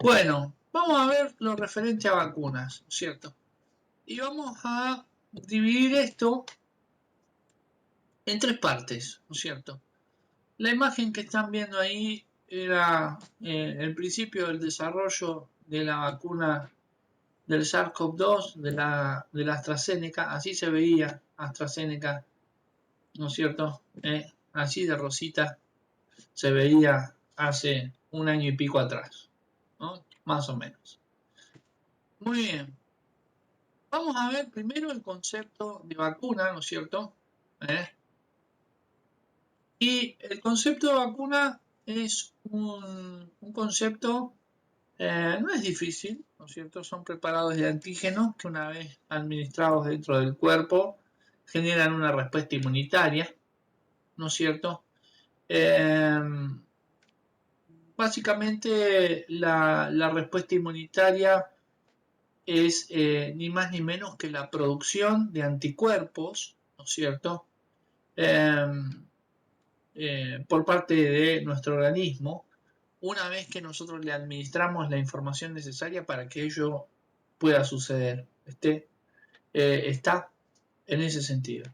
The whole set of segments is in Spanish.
Bueno, vamos a ver lo referente a vacunas, ¿cierto? Y vamos a dividir esto en tres partes, ¿no es cierto? La imagen que están viendo ahí era el principio del desarrollo de la vacuna del SARS-CoV-2 de la AstraZeneca. Así se veía AstraZeneca, ¿no es cierto? Así de rosita se veía hace un año y pico atrás, ¿no? Más o menos. Muy bien. Vamos a ver primero el concepto de vacuna, ¿no es cierto? ¿Eh? Y el concepto de vacuna es un concepto, no es difícil, ¿no es cierto? Son preparados de antígenos que una vez administrados dentro del cuerpo generan una respuesta inmunitaria, ¿no es cierto? Eh, Básicamente la respuesta inmunitaria es ni más ni menos que la producción de anticuerpos, ¿no es cierto? Eh, por parte de nuestro organismo una vez que nosotros le administramos la información necesaria para que ello pueda suceder. Está en ese sentido.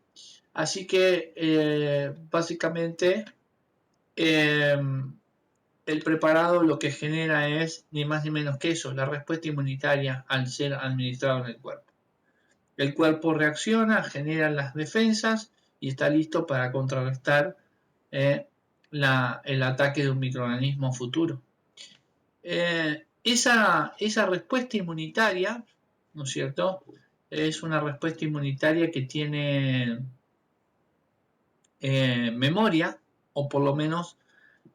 Así que básicamente eh, el preparado lo que genera es ni más ni menos que eso, la respuesta inmunitaria al ser administrado en el cuerpo. El cuerpo reacciona, genera las defensas y está listo para contrarrestar eh, el ataque de un microorganismo futuro. Esa respuesta inmunitaria, ¿no es cierto? Es una respuesta inmunitaria que tiene memoria, o por lo menos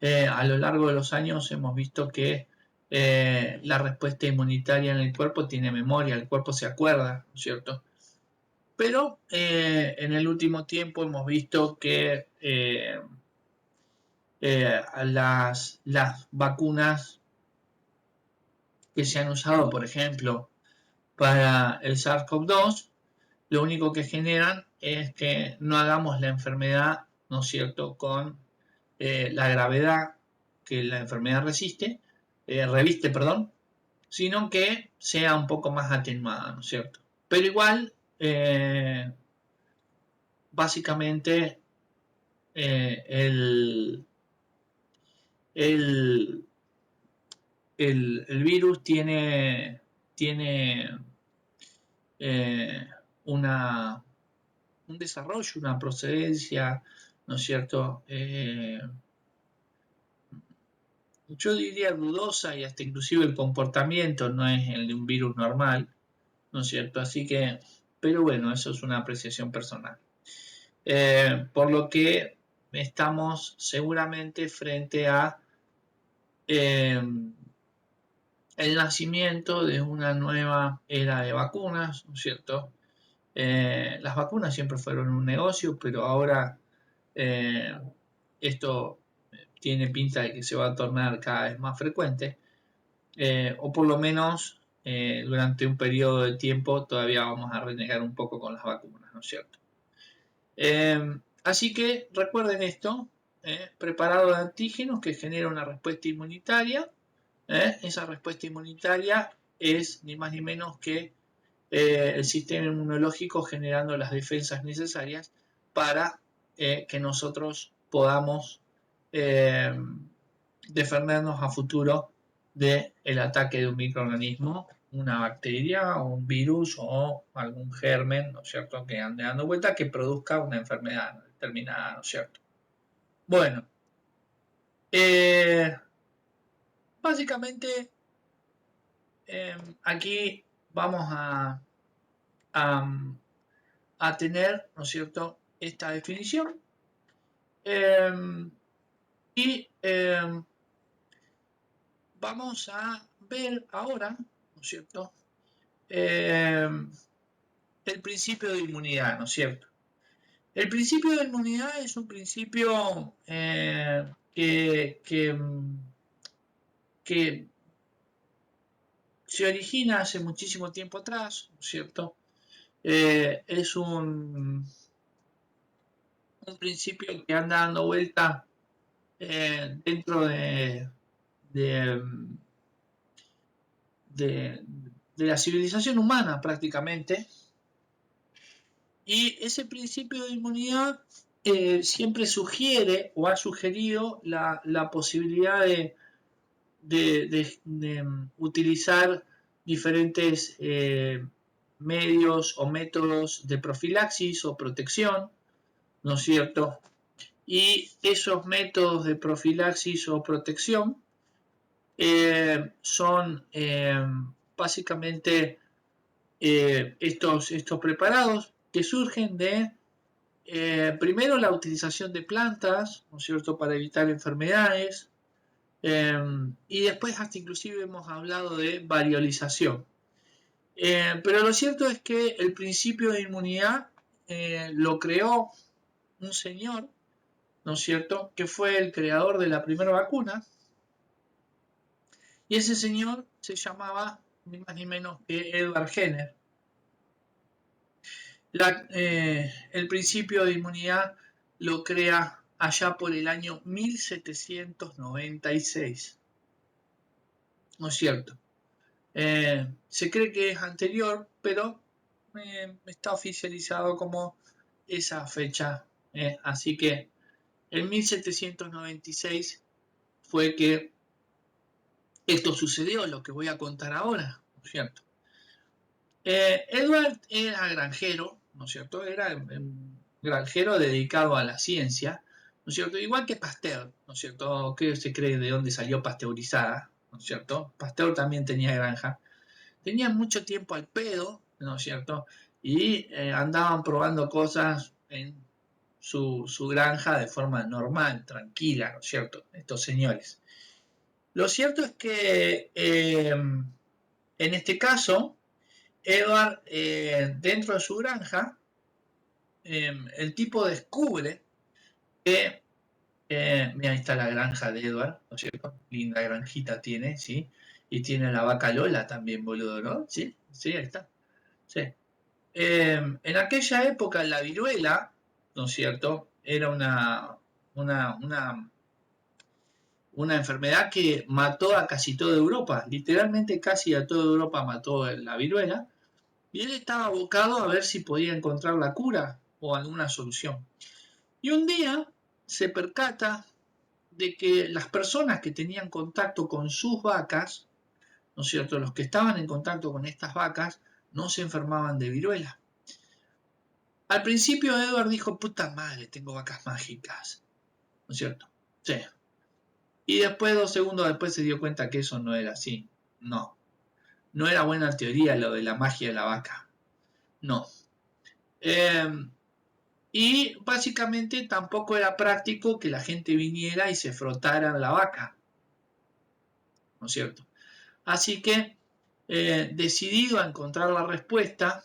a lo largo de los años hemos visto que la respuesta inmunitaria en el cuerpo tiene memoria, el cuerpo se acuerda, ¿no es cierto? Pero en el último tiempo hemos visto que las vacunas que se han usado, por ejemplo, para el SARS-CoV-2, lo único que generan es que no hagamos la enfermedad, ¿no es cierto?, con la gravedad que la enfermedad reviste, perdón, sino que sea un poco más atenuada, ¿no es cierto? Pero igual, básicamente, el, el, el virus tiene eh, una, un desarrollo, una procedencia, ¿no es cierto? Yo diría dudosa y hasta inclusive el comportamiento no es el de un virus normal, ¿no es cierto? Así que, pero bueno, eso es una apreciación personal. Por lo que estamos seguramente frente a eh, el nacimiento de una nueva era de vacunas, ¿no es cierto? Las vacunas siempre fueron un negocio, pero ahora eh, esto tiene pinta de que se va a tornar cada vez más frecuente, o por lo menos durante un periodo de tiempo todavía vamos a renegar un poco con las vacunas, ¿no es cierto? Así que recuerden esto, preparado de antígenos que genera una respuesta inmunitaria. Esa respuesta inmunitaria es ni más ni menos que el sistema inmunológico generando las defensas necesarias para que nosotros podamos eh, defendernos a futuro del ataque de un microorganismo, una bacteria o un virus o algún germen, ¿no es cierto?, que ande dando vuelta que produzca una enfermedad determinada, ¿no es cierto? Bueno, eh, básicamente aquí vamos a, a tener, ¿no es cierto?, esta definición. Y vamos a ver ahora, ¿no es cierto?, eh, el principio de inmunidad, ¿no es cierto? El principio de inmunidad es un principio que se origina hace muchísimo tiempo atrás, ¿no es cierto? Es un principio que anda dando vuelta dentro de de la civilización humana prácticamente. Y ese principio de inmunidad siempre sugiere o ha sugerido la posibilidad de utilizar diferentes medios o métodos de profilaxis o protección, ¿no es cierto? Y esos métodos de profilaxis o protección son básicamente estos preparados que surgen de primero la utilización de plantas, ¿no es cierto?, para evitar enfermedades, y después hasta inclusive hemos hablado de variolización. Pero lo cierto es que el principio de inmunidad lo creó un señor, ¿no es cierto?, que fue el creador de la primera vacuna, y ese señor se llamaba ni más ni menos que Edward Jenner. El principio de inmunidad lo crea allá por el año 1796, ¿no es cierto? Se cree que es anterior, pero está oficializado como esa fecha. Así que en 1796 fue que esto sucedió, lo que voy a contar ahora, ¿no es cierto? Edward era granjero, ¿no es cierto? Era un granjero dedicado a la ciencia, ¿no es cierto? Igual que Pasteur, ¿no es cierto? ¿Qué se cree de dónde salió pasteurizada, ¿no es cierto? Pasteur también tenía granja. Tenían mucho tiempo al pedo, ¿no es cierto? Y andaban probando cosas en su granja de forma normal, tranquila, ¿no es cierto? Estos señores. Lo cierto es que en este caso, Edward, dentro de su granja, el tipo descubre que, mira, ahí está la granja de Edward, ¿no es cierto? Linda granjita tiene, ¿sí? Y tiene la vaca Lola también, boludo, ¿no? Sí, sí, ahí está. Sí. En aquella época la viruela, ¿no es cierto? Era una, una, una enfermedad que mató a casi toda Europa, literalmente casi a toda Europa mató la viruela, y él estaba abocado a ver si podía encontrar la cura o alguna solución. Y un día se percata de que las personas que tenían contacto con sus vacas, ¿no es cierto? Los que estaban en contacto con estas vacas no se enfermaban de viruela. Al principio Edward dijo, puta madre, tengo vacas mágicas, ¿no es cierto? Sí. Y después, 2 segundos después, se dio cuenta que eso no era así. No. No era buena teoría lo de la magia de la vaca. No. Y básicamente tampoco era práctico que la gente viniera y se frotara la vaca, ¿no es cierto? Así que, decidido a encontrar la respuesta,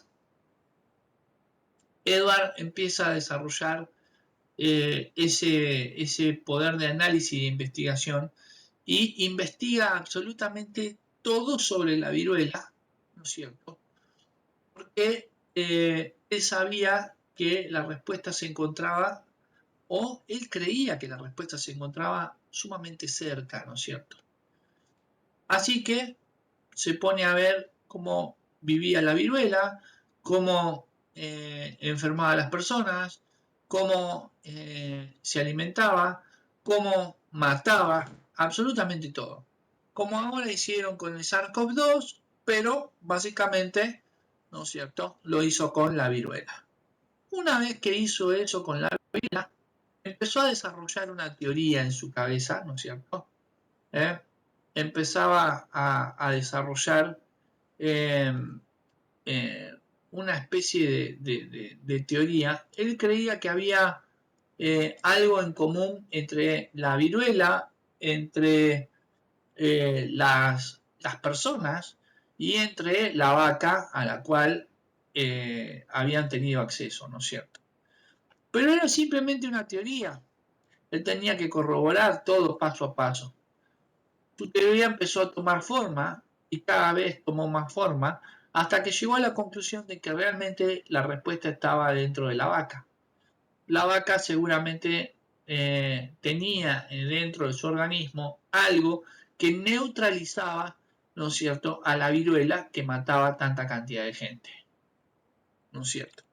Edward empieza a desarrollar ese poder de análisis y de investigación y investiga absolutamente todo sobre la viruela, ¿no es cierto? Porque él sabía que la respuesta se encontraba, o él creía que la respuesta se encontraba sumamente cerca, ¿no es cierto? Así que se pone a ver cómo vivía la viruela, cómo enfermaba a las personas, cómo se alimentaba, cómo mataba, absolutamente todo. Como ahora hicieron con el SARS-CoV-2, pero básicamente, ¿no es cierto?, lo hizo con la viruela. Una vez que hizo eso con la viruela, empezó a desarrollar una teoría en su cabeza, ¿no es cierto? Empezaba a desarrollar eh, eh, una especie de teoría. Él creía que había algo en común entre la viruela, entre las personas y entre la vaca a la cual habían tenido acceso, ¿no es cierto? Pero era simplemente una teoría. Él tenía que corroborar todo paso a paso. Su teoría empezó a tomar forma y cada vez tomó más forma hasta que llegó a la conclusión de que realmente la respuesta estaba dentro de la vaca. La vaca seguramente tenía dentro de su organismo algo que neutralizaba ¿no es cierto?, a la viruela que mataba tanta cantidad de gente, ¿no es cierto?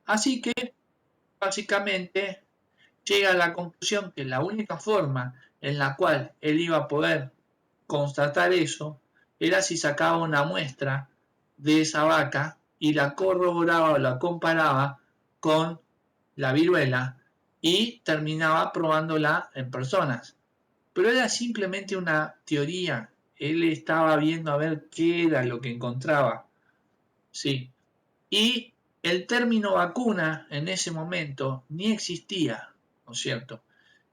Así que, básicamente, llega a la conclusión que la única forma en la cual él iba a poder constatar eso era si sacaba una muestra de esa vaca y la corroboraba o la comparaba con la viruela y terminaba probándola en personas. Pero era simplemente una teoría. Él estaba viendo a ver qué era lo que encontraba. Sí. Y el término vacuna en ese momento ni existía, ¿no es cierto?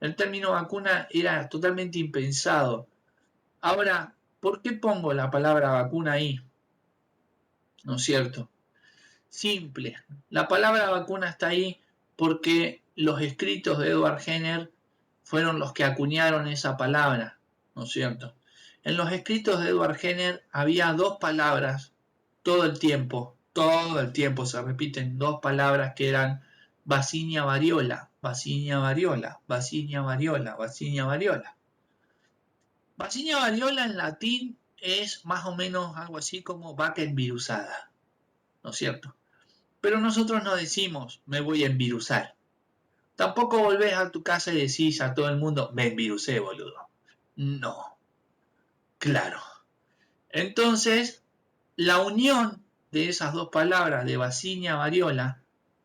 El término vacuna era totalmente impensado. Ahora, ¿por qué pongo la palabra vacuna ahí? ¿No es cierto? Simple. La palabra vacuna está ahí porque los escritos de Edward Jenner fueron los que acuñaron esa palabra, ¿no es cierto? En los escritos de Edward Jenner había dos palabras todo el tiempo se repiten dos palabras que eran Vaccinia variola, Vaccinia variola, Vaccinia variola, Vaccinia variola. Vaccinia variola en latín es más o menos algo así como vaca envirusada, ¿no es cierto? Pero nosotros no decimos me voy a envirusar. Tampoco volvés a tu casa y decís a todo el mundo me envirusé, boludo. No, claro. Entonces, la unión de esas dos palabras, de Vaccinia variola,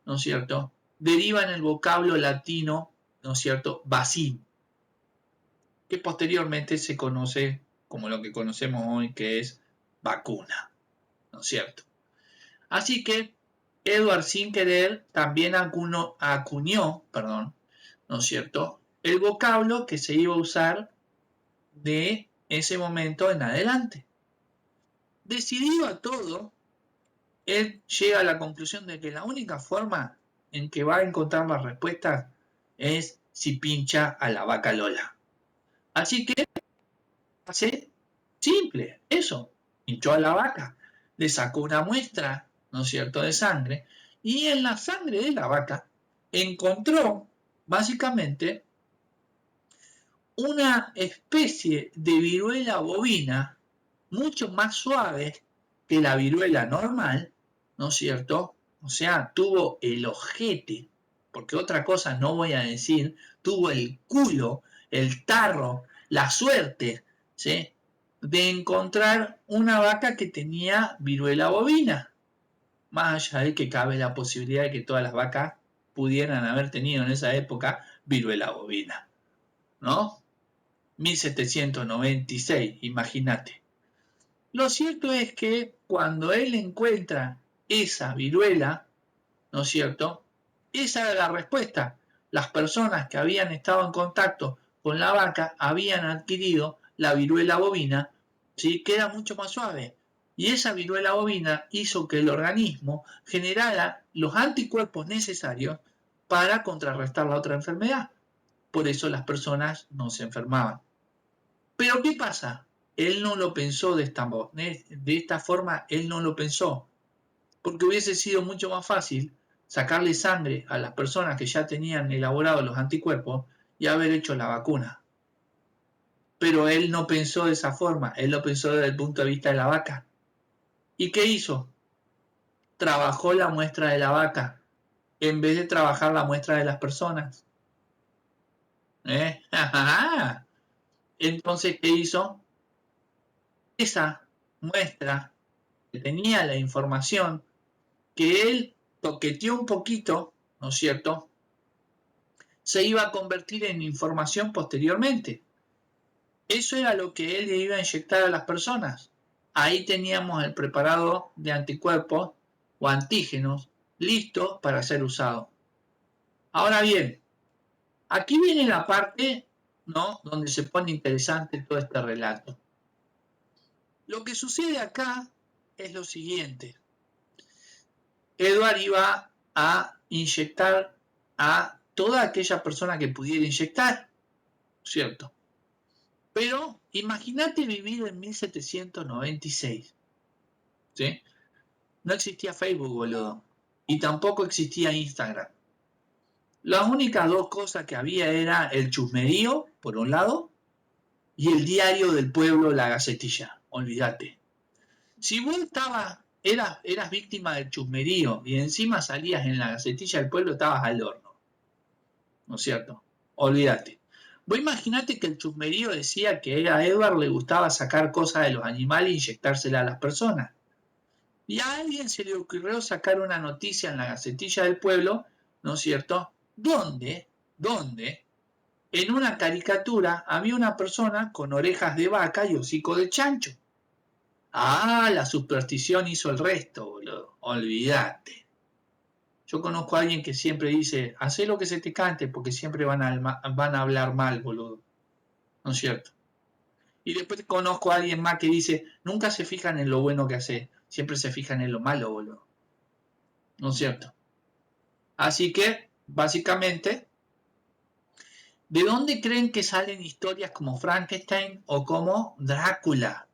¿no es cierto?, deriva en el vocablo latino, ¿no es cierto?, vacín, que posteriormente se conoce como lo que conocemos hoy, que es vacuna, ¿no es cierto? Así que Edward, sin querer, también acuñó, ¿no es cierto?, el vocablo que se iba a usar de ese momento en adelante. Decidido a todo, él llega a la conclusión de que la única forma en que va a encontrar las respuestas es si pincha a la vaca Lola. Así que hace simple, eso, pinchó a la vaca, le sacó una muestra, ¿no es cierto?, de sangre, y en la sangre de la vaca encontró básicamente una especie de viruela bovina mucho más suave que la viruela normal, ¿no es cierto? O sea, tuvo el ojete, porque otra cosa no voy a decir, tuvo el culo, el tarro, la suerte, ¿sí?, de encontrar una vaca que tenía viruela bovina. Más allá de que cabe la posibilidad de que todas las vacas pudieran haber tenido en esa época viruela bovina, ¿no? 1796, imagínate. Lo cierto es que cuando él encuentra esa viruela, ¿no es cierto?, esa era la respuesta. Las personas que habían estado en contacto con la vaca habían adquirido la viruela bovina, ¿sí?, que era mucho más suave. Y esa viruela bovina hizo que el organismo generara los anticuerpos necesarios para contrarrestar la otra enfermedad. Por eso las personas no se enfermaban. Pero ¿qué pasa? Él no lo pensó de esta forma, él no lo pensó, porque hubiese sido mucho más fácil sacarle sangre a las personas que ya tenían elaborados los anticuerpos y haber hecho la vacuna. Pero él no pensó de esa forma, él lo pensó desde el punto de vista de la vaca. ¿Y qué hizo? Trabajó la muestra de la vaca en vez de trabajar la muestra de las personas. Entonces, ¿qué hizo? Esa muestra que tenía la información que él toqueteó un poquito, ¿no es cierto?, se iba a convertir en información posteriormente. Eso era lo que él le iba a inyectar a las personas. Ahí teníamos el preparado de anticuerpos o antígenos listo para ser usado. Ahora bien, aquí viene la parte, ¿no?, donde se pone interesante todo este relato. Lo que sucede acá es lo siguiente. Edward iba a inyectar a toda aquella persona que pudiera inyectar, ¿cierto? Pero imagínate vivir en 1796, ¿sí? No existía Facebook, boludo, y tampoco existía Instagram. Las únicas dos cosas que había era el chusmerío, por un lado, y el diario del pueblo, la Gacetilla, olvídate. Si vos eras víctima del chusmerío y encima salías en la Gacetilla del Pueblo, estabas al horno, ¿no es cierto? Olvídate. Vos imaginate que el chusmerío decía que a Edward le gustaba sacar cosas de los animales e inyectárselas a las personas. Y a alguien se le ocurrió sacar una noticia en la Gacetilla del Pueblo, ¿no es cierto? Donde en una caricatura había una persona con orejas de vaca y hocico de chancho. Ah, la superstición hizo el resto, boludo. Olvídate. Yo conozco a alguien que siempre dice, hacé lo que se te cante porque siempre van a hablar mal, boludo. ¿No es cierto? Y después conozco a alguien más que dice, nunca se fijan en lo bueno que hace, siempre se fijan en lo malo, boludo. ¿No es cierto? Así que, básicamente, ¿de dónde creen que salen historias como Frankenstein o como Drácula?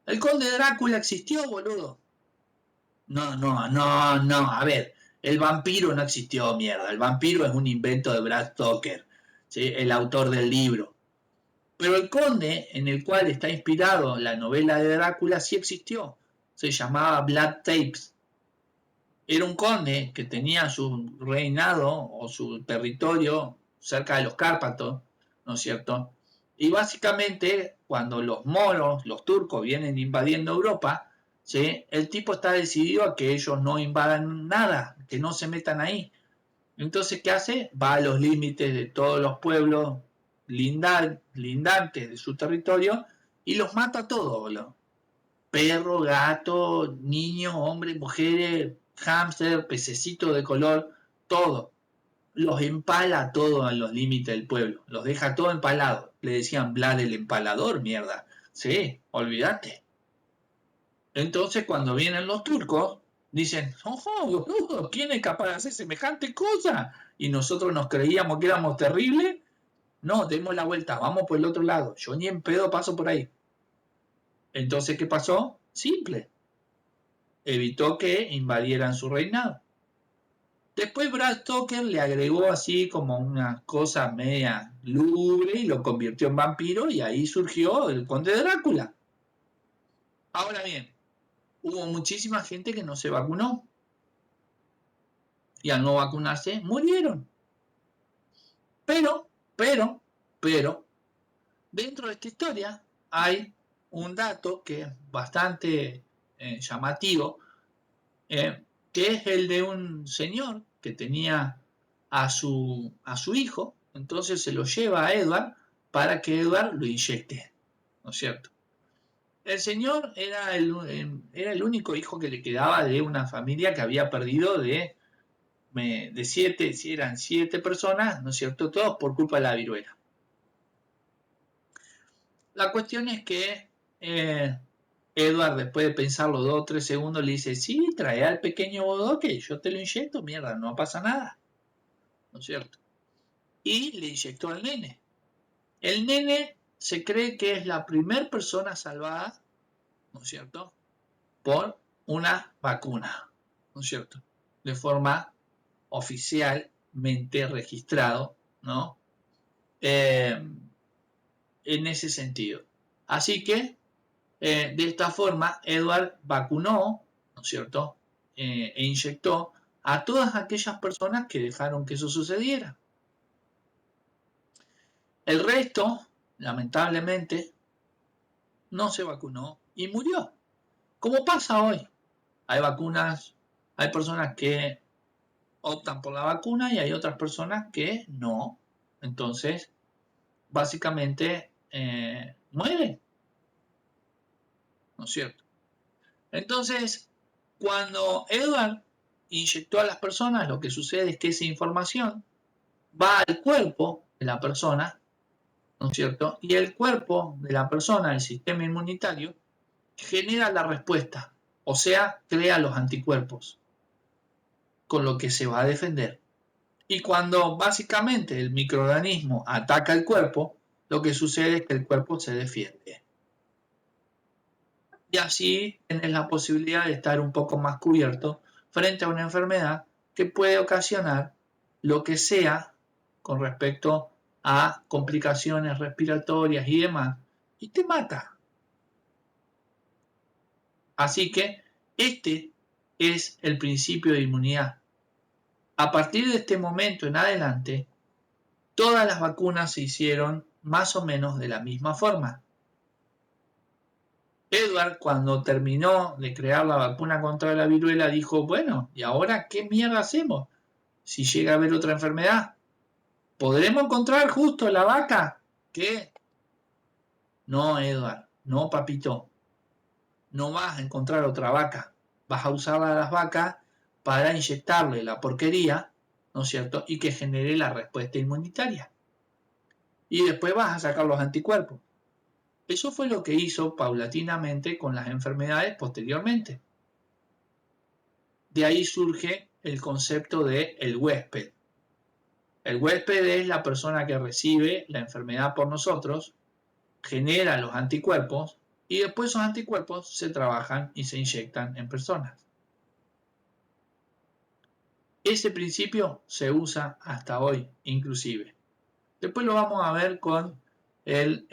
El conde Drácula existió, boludo. No. A ver, el vampiro no existió, mierda. El vampiro es un invento de Brad Stoker, ¿sí? El autor del libro. Pero el conde, en el cual está inspirado la novela de Drácula, sí existió. Se llamaba Blood Tapes. Era un conde que tenía su reinado o su territorio cerca de los Cárpatos, ¿no es cierto? Y básicamente, cuando los moros, los turcos, vienen invadiendo Europa, ¿sí? El tipo está decidido a que ellos no invadan nada, que no se metan ahí. Entonces, ¿qué hace? Va a los límites de todos los pueblos lindantes de su territorio y los mata a todos, boludo. Perro, gato, niño, hombre, mujeres, hámster, pececito de color, todo. Los empala a todos en los límites del pueblo. Los deja todo empalado. Le decían Vlad el empalador, mierda. Sí, olvídate. Entonces, cuando vienen los turcos, dicen, ojo, boludo, ¿quién es capaz de hacer semejante cosa? Y nosotros nos creíamos que éramos terribles. No, demos la vuelta, vamos por el otro lado. Yo ni en pedo paso por ahí. Entonces, ¿qué pasó? Simple. Evitó que invadieran su reinado. Después Brad Stoker le agregó así como una cosa media lúgubre y lo convirtió en vampiro y ahí surgió el conde Drácula. Ahora bien, hubo muchísima gente que no se vacunó y al no vacunarse murieron. Pero, pero, pero, dentro de esta historia hay un dato que es bastante llamativo, que es el de un señor que tenía a su hijo, entonces se lo lleva a Edward para que Edward lo inyecte, ¿no es cierto? El señor era el único hijo que le quedaba de una familia que había perdido de siete, si eran 7 personas, ¿no es cierto? Todos por culpa de la viruela. La cuestión es que Edward, después de pensarlo 2 o 3 segundos, le dice, sí, trae al pequeño bodoque, yo te lo inyecto, mierda, no pasa nada, ¿no es cierto? Y le inyectó al nene. El nene se cree que es la primera persona salvada, ¿no es cierto?, por una vacuna, ¿no es cierto?, de forma oficialmente registrado, ¿no? En ese sentido. Así que, de esta forma, Edward vacunó, ¿no es cierto?, e inyectó a todas aquellas personas que dejaron que eso sucediera. El resto, lamentablemente, no se vacunó y murió. Como pasa hoy. Hay vacunas, hay personas que optan por la vacuna y hay otras personas que no. Entonces, básicamente, mueren, ¿no es cierto? Entonces, cuando Edward inyectó a las personas, lo que sucede es que esa información va al cuerpo de la persona, ¿no es cierto? Y el cuerpo de la persona, el sistema inmunitario, genera la respuesta, o sea, crea los anticuerpos, con lo que se va a defender. Y cuando básicamente el microorganismo ataca el cuerpo, lo que sucede es que el cuerpo se defiende. Y así tienes la posibilidad de estar un poco más cubierto frente a una enfermedad que puede ocasionar lo que sea con respecto a complicaciones respiratorias y demás, y te mata. Así que este es el principio de inmunidad. A partir de este momento en adelante, todas las vacunas se hicieron más o menos de la misma forma. Edward, cuando terminó de crear la vacuna contra la viruela, dijo, bueno, ¿y ahora qué mierda hacemos? Si llega a haber otra enfermedad, ¿podremos encontrar justo la vaca? ¿Qué? No, Edward, no, papito. No vas a encontrar otra vaca. Vas a usar a las vacas para inyectarle la porquería, ¿no es cierto? Y que genere la respuesta inmunitaria. Y después vas a sacar los anticuerpos. Eso fue lo que hizo paulatinamente con las enfermedades posteriormente. De ahí surge el concepto de el huésped. El huésped es la persona que recibe la enfermedad por nosotros, genera los anticuerpos y después esos anticuerpos se trabajan y se inyectan en personas. Ese principio se usa hasta hoy, inclusive. Después lo vamos a ver con el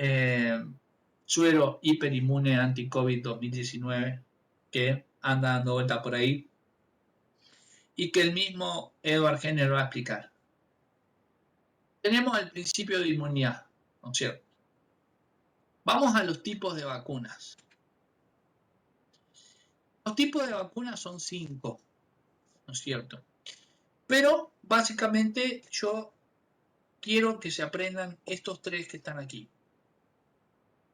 suero hiperinmune anti-COVID 2019 que anda dando vuelta por ahí y que el mismo Edward Jenner va a explicar. Tenemos el principio de inmunidad, ¿no es cierto? Vamos a los tipos de vacunas. Los tipos de vacunas son 5, ¿no es cierto? Pero básicamente yo quiero que se aprendan estos 3 que están aquí.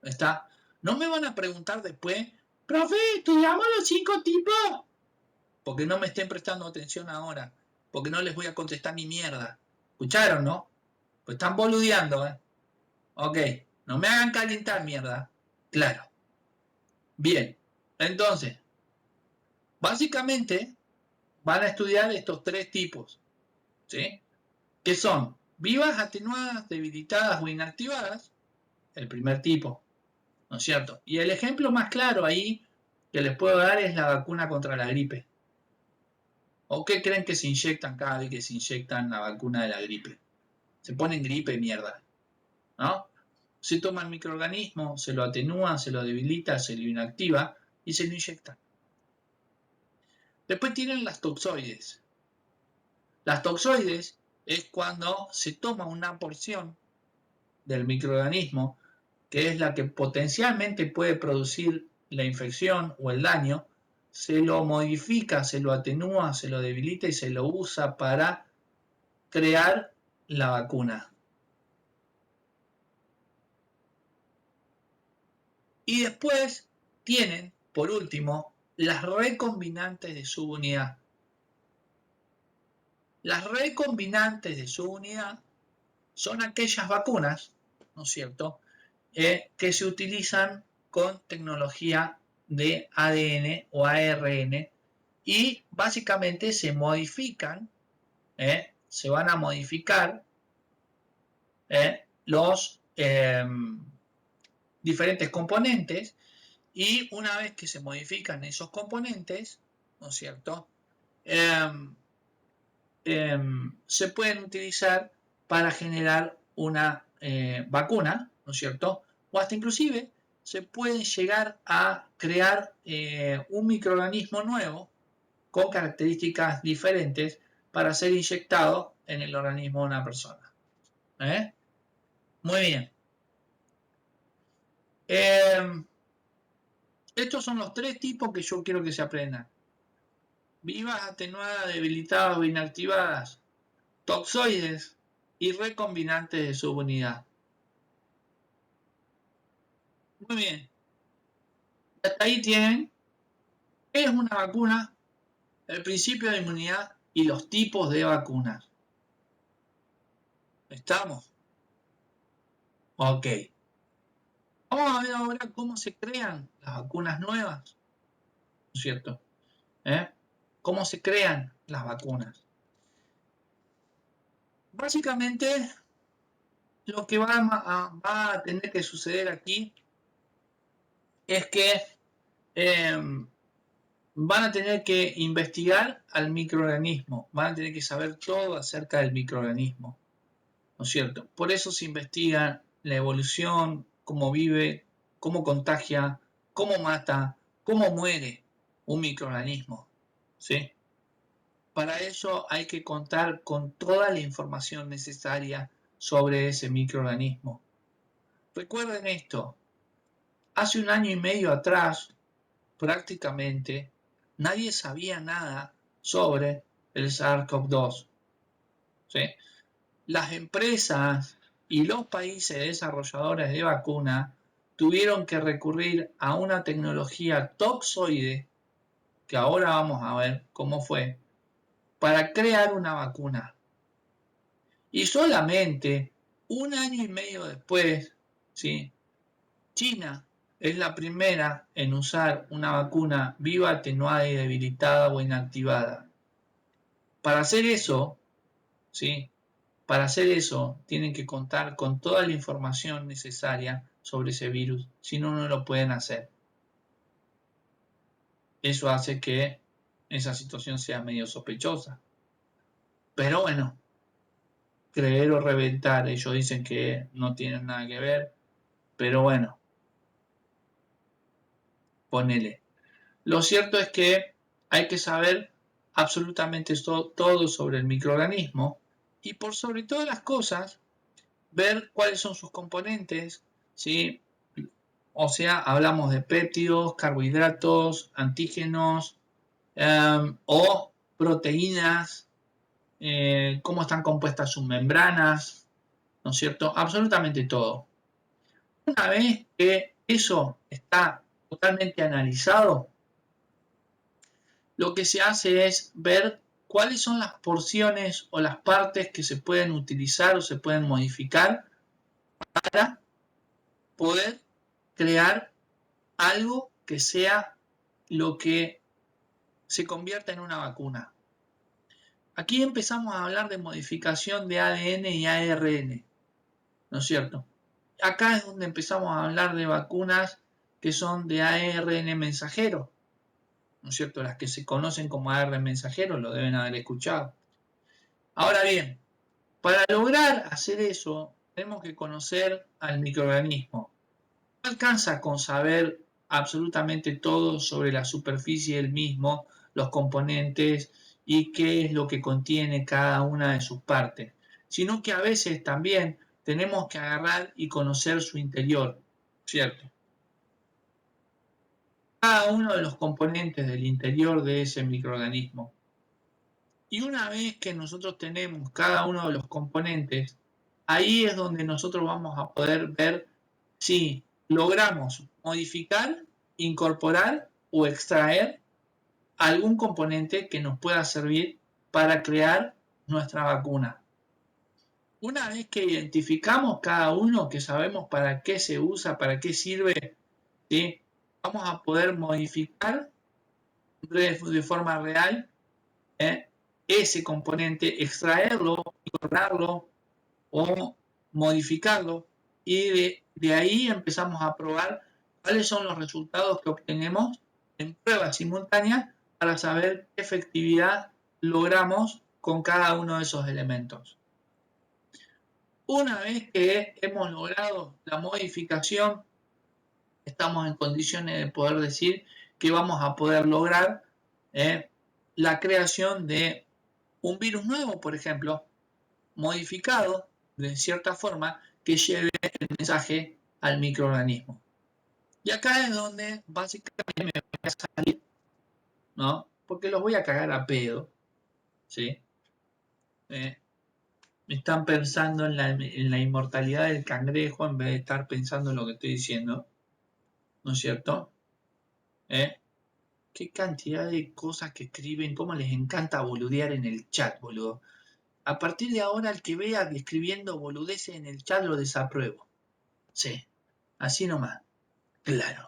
¿Está? No me van a preguntar después, profe, ¿estudiamos los 5 tipos? Porque no me estén prestando atención ahora, porque no les voy a contestar ni mierda. ¿Escucharon, no? Pues están boludeando, ¿eh? Ok, no me hagan calentar mierda. Claro. Bien, entonces, básicamente van a estudiar estos 3 tipos, ¿sí? Que son vivas, atenuadas, debilitadas o inactivadas, el primer tipo, ¿no es cierto? Y el ejemplo más claro ahí que les puedo dar es la vacuna contra la gripe. ¿O qué creen que se inyectan cada vez que se inyectan la vacuna de la gripe? Se ponen gripe mierda, ¿no? Se toma el microorganismo, se lo atenúa, se lo debilita, se lo inactiva y se lo inyecta. Después tienen las toxoides. Las toxoides es cuando se toma una porción del microorganismo que es la que potencialmente puede producir la infección o el daño, se lo modifica, se lo atenúa, se lo debilita y se lo usa para crear la vacuna. Y después tienen, por último, las recombinantes de subunidad. Las recombinantes de subunidad son aquellas vacunas, ¿no es cierto?, que se utilizan con tecnología de ADN o ARN y básicamente se modifican, se van a modificar los diferentes componentes y una vez que se modifican esos componentes, ¿no es cierto?, se pueden utilizar para generar una vacuna, ¿no es cierto? O hasta inclusive se puede llegar a crear un microorganismo nuevo con características diferentes para ser inyectado en el organismo de una persona. Muy bien. Estos son los 3 tipos que yo quiero que se aprendan. Vivas, atenuadas, debilitadas o inactivadas, toxoides y recombinantes de subunidad. Muy bien. Hasta ahí tienen qué es una vacuna, el principio de inmunidad y los tipos de vacunas. ¿Estamos? Ok. Vamos a ver ahora cómo se crean las vacunas nuevas, ¿no es cierto? ¿Cómo se crean las vacunas? Básicamente, lo que va a tener que suceder aquí es que van a tener que investigar al microorganismo, van a tener que saber todo acerca del microorganismo, ¿no es cierto? Por eso se investiga la evolución, cómo vive, cómo contagia, cómo mata, cómo muere un microorganismo, ¿sí? Para eso hay que contar con toda la información necesaria sobre ese microorganismo. Recuerden esto, hace 1 año y medio atrás, prácticamente, nadie sabía nada sobre el SARS-CoV-2. ¿Sí? Las empresas y los países desarrolladores de vacuna tuvieron que recurrir a una tecnología toxoide, que ahora vamos a ver cómo fue, para crear una vacuna. Y solamente 1 año y medio después, ¿sí? China es la primera en usar una vacuna viva, atenuada y debilitada o inactivada. Para hacer eso, ¿sí? Para hacer eso, tienen que contar con toda la información necesaria sobre ese virus, si no, no lo pueden hacer. Eso hace que esa situación sea medio sospechosa. Pero bueno, creer o reventar, ellos dicen que no tienen nada que ver, pero bueno, ponele. Lo cierto es que hay que saber absolutamente todo sobre el microorganismo y por sobre todas las cosas, ver cuáles son sus componentes, ¿sí? O sea, hablamos de péptidos, carbohidratos, antígenos o proteínas, cómo están compuestas sus membranas, ¿no es cierto? Absolutamente todo. Una vez que eso está totalmente analizado, lo que se hace es ver cuáles son las porciones o las partes que se pueden utilizar o se pueden modificar para poder crear algo que sea lo que se convierta en una vacuna. Aquí empezamos a hablar de modificación de ADN y ARN, ¿no es cierto? Acá es donde empezamos a hablar de vacunas que son de ARN mensajero, ¿no es cierto? Las que se conocen como ARN mensajero, lo deben haber escuchado. Ahora bien, para lograr hacer eso, tenemos que conocer al microorganismo. No alcanza con saber absolutamente todo sobre la superficie del mismo, los componentes y qué es lo que contiene cada una de sus partes, sino que a veces también tenemos que agarrar y conocer su interior, ¿cierto? Cada uno de los componentes del interior de ese microorganismo. Y una vez que nosotros tenemos cada uno de los componentes, ahí es donde nosotros vamos a poder ver si logramos modificar, incorporar o extraer algún componente que nos pueda servir para crear nuestra vacuna. Una vez que identificamos cada uno, que sabemos para qué se usa, para qué sirve, ¿sí? Vamos a poder modificar de forma real ese componente, extraerlo, incorporarlo o modificarlo y de ahí empezamos a probar cuáles son los resultados que obtenemos en pruebas simultáneas para saber qué efectividad logramos con cada uno de esos elementos. Una vez que hemos logrado la modificación, estamos en condiciones de poder decir que vamos a poder lograr la creación de un virus nuevo, por ejemplo, modificado de cierta forma que lleve el mensaje al microorganismo. Y acá es donde básicamente me voy a salir, ¿no? Porque los voy a cagar a pedo, ¿sí? Están pensando en la inmortalidad del cangrejo en vez de estar pensando en lo que estoy diciendo, ¿no es cierto? Qué cantidad de cosas que escriben, cómo les encanta boludear en el chat, boludo. A partir de ahora, el que vea escribiendo boludeces en el chat lo desapruebo. Sí, así nomás. Claro.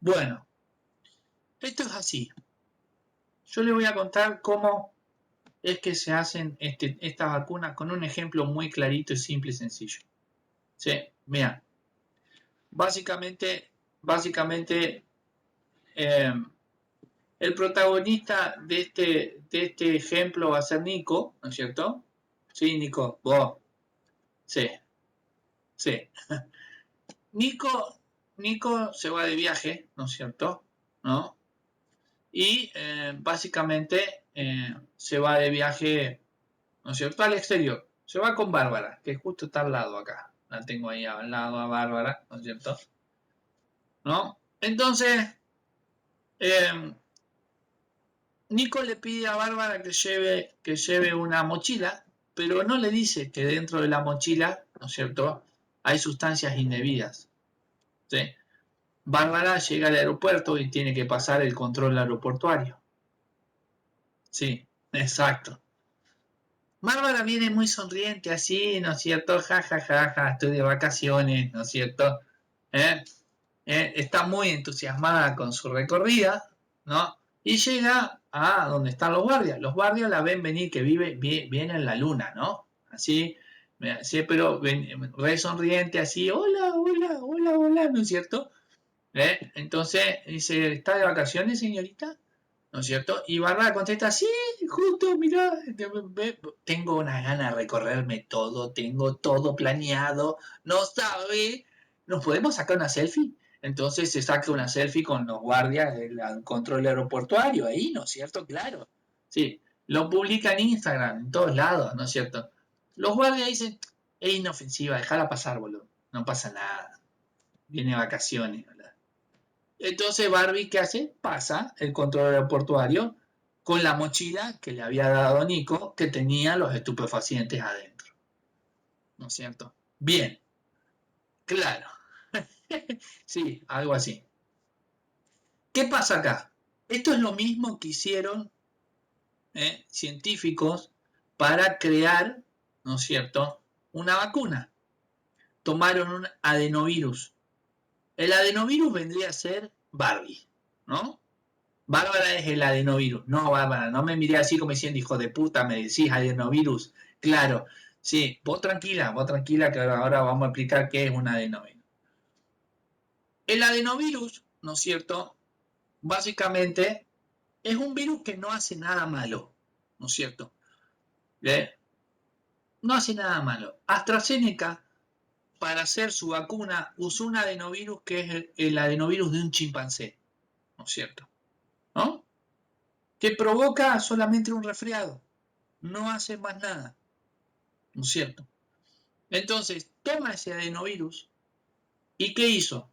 Bueno, esto es así. Yo les voy a contar cómo es que se hacen estas vacunas con un ejemplo muy clarito y simple y sencillo. Sí, mira, básicamente eh, el protagonista de este ejemplo va a ser Nico, ¿no es cierto? Sí, Nico, vos. Sí, sí. Nico Nico se va de viaje, ¿no es cierto? ¿No? Y básicamente se va de viaje, ¿no es cierto?, al exterior. Se va con Bárbara, que justo está al lado acá. La tengo ahí al lado a Bárbara, ¿no es cierto? ¿No? Entonces, eh, Nico le pide a Bárbara que lleve una mochila, pero no le dice que dentro de la mochila, ¿no es cierto?, hay sustancias indebidas. ¿Sí? Bárbara llega al aeropuerto y tiene que pasar el control aeroportuario. Sí, exacto. Bárbara viene muy sonriente así, ¿no es cierto? Ja, ja, ja, ja, estoy de vacaciones, ¿no es cierto? ¿Eh? Está muy entusiasmada con su recorrida, ¿no? Y llega a donde están los guardias. Los guardias la ven venir, que viene en la luna, ¿no? Así, sí, pero re sonriente, así, hola, hola, hola, hola, ¿no es cierto? Entonces dice, ¿está de vacaciones, señorita? ¿No es cierto? Y Bárbara contesta, sí, justo, mirá, tengo una gana de recorrerme todo, tengo todo planeado, no sabe, ¿nos podemos sacar una selfie? Entonces se saca una selfie con los guardias del control aeroportuario, ahí, ¿no es cierto? Claro, sí, lo publica en Instagram, en todos lados, ¿no es cierto? Los guardias dicen, es inofensiva, déjala pasar, boludo, no pasa nada, viene de vacaciones, ¿verdad? Entonces Barbie, ¿qué hace? Pasa el control aeroportuario con la mochila que le había dado Nico, que tenía los estupefacientes adentro. ¿No es cierto? Bien, claro. Sí, algo así. ¿Qué pasa acá? Esto es lo mismo que hicieron científicos para crear, ¿no es cierto?, una vacuna. Tomaron un adenovirus. El adenovirus vendría a ser Barbie, ¿no? Bárbara es el adenovirus. No, Bárbara, no me miré así como diciendo, hijo de puta, me decís adenovirus. Claro, sí, vos tranquila, que ahora vamos a explicar qué es un adenovirus. El adenovirus, ¿no es cierto? Básicamente es un virus que no hace nada malo, ¿no es cierto? ¿Eh? No hace nada malo. AstraZeneca, para hacer su vacuna, usó un adenovirus que es el adenovirus de un chimpancé, ¿no es cierto? ¿No? Que provoca solamente un resfriado, no hace más nada, ¿no es cierto? Entonces, toma ese adenovirus y ¿qué hizo?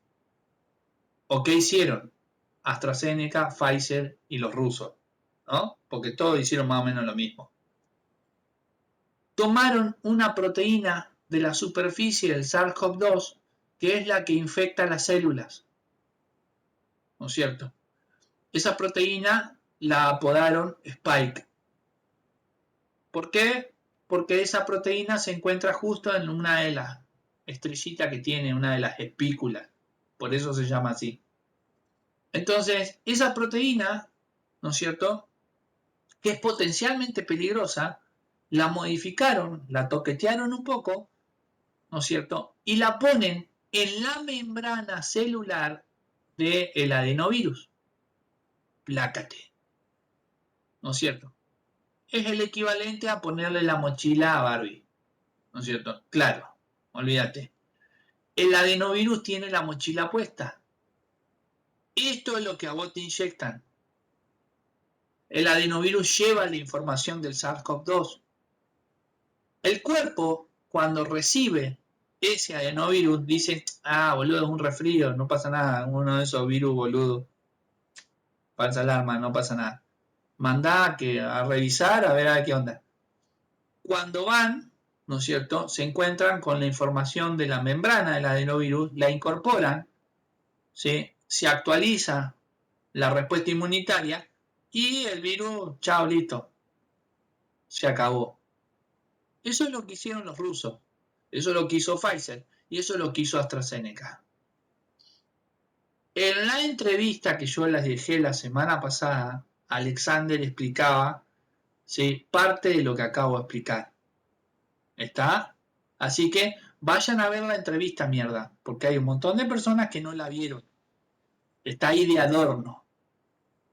¿O qué hicieron? AstraZeneca, Pfizer y los rusos, ¿no? Porque todos hicieron más o menos lo mismo. Tomaron una proteína de la superficie del SARS-CoV-2, que es la que infecta las células, ¿no es cierto? Esa proteína la apodaron Spike. ¿Por qué? Porque esa proteína se encuentra justo en una de las estrellitas que tiene, una de las espículas. Por eso se llama así. Entonces, esa proteína, ¿no es cierto?, que es potencialmente peligrosa, la modificaron, la toquetearon un poco, ¿no es cierto?, y la ponen en la membrana celular del adenovirus. Plácate, ¿no es cierto? Es el equivalente a ponerle la mochila a Barbie, ¿no es cierto? Claro, olvídate. El adenovirus tiene la mochila puesta. Esto es lo que a vos te inyectan. El adenovirus lleva la información del SARS-CoV-2. El cuerpo, cuando recibe ese adenovirus, dice, boludo, es un resfrío, no pasa nada, uno de esos virus, boludo. Falsa alarma, no pasa nada. Mandá a revisar a ver qué onda. Cuando van, ¿no es cierto?, se encuentran con la información de la membrana del adenovirus, la incorporan, ¿sí?, se actualiza la respuesta inmunitaria y el virus, chao, listo, se acabó. Eso es lo que hicieron los rusos, eso es lo que hizo Pfizer y eso es lo que hizo AstraZeneca. En la entrevista que yo les dejé la semana pasada, Alexander explicaba, ¿sí?, parte de lo que acabo de explicar. ¿Está? Así que vayan a ver la entrevista, mierda, porque hay un montón de personas que no la vieron. Está ahí de adorno.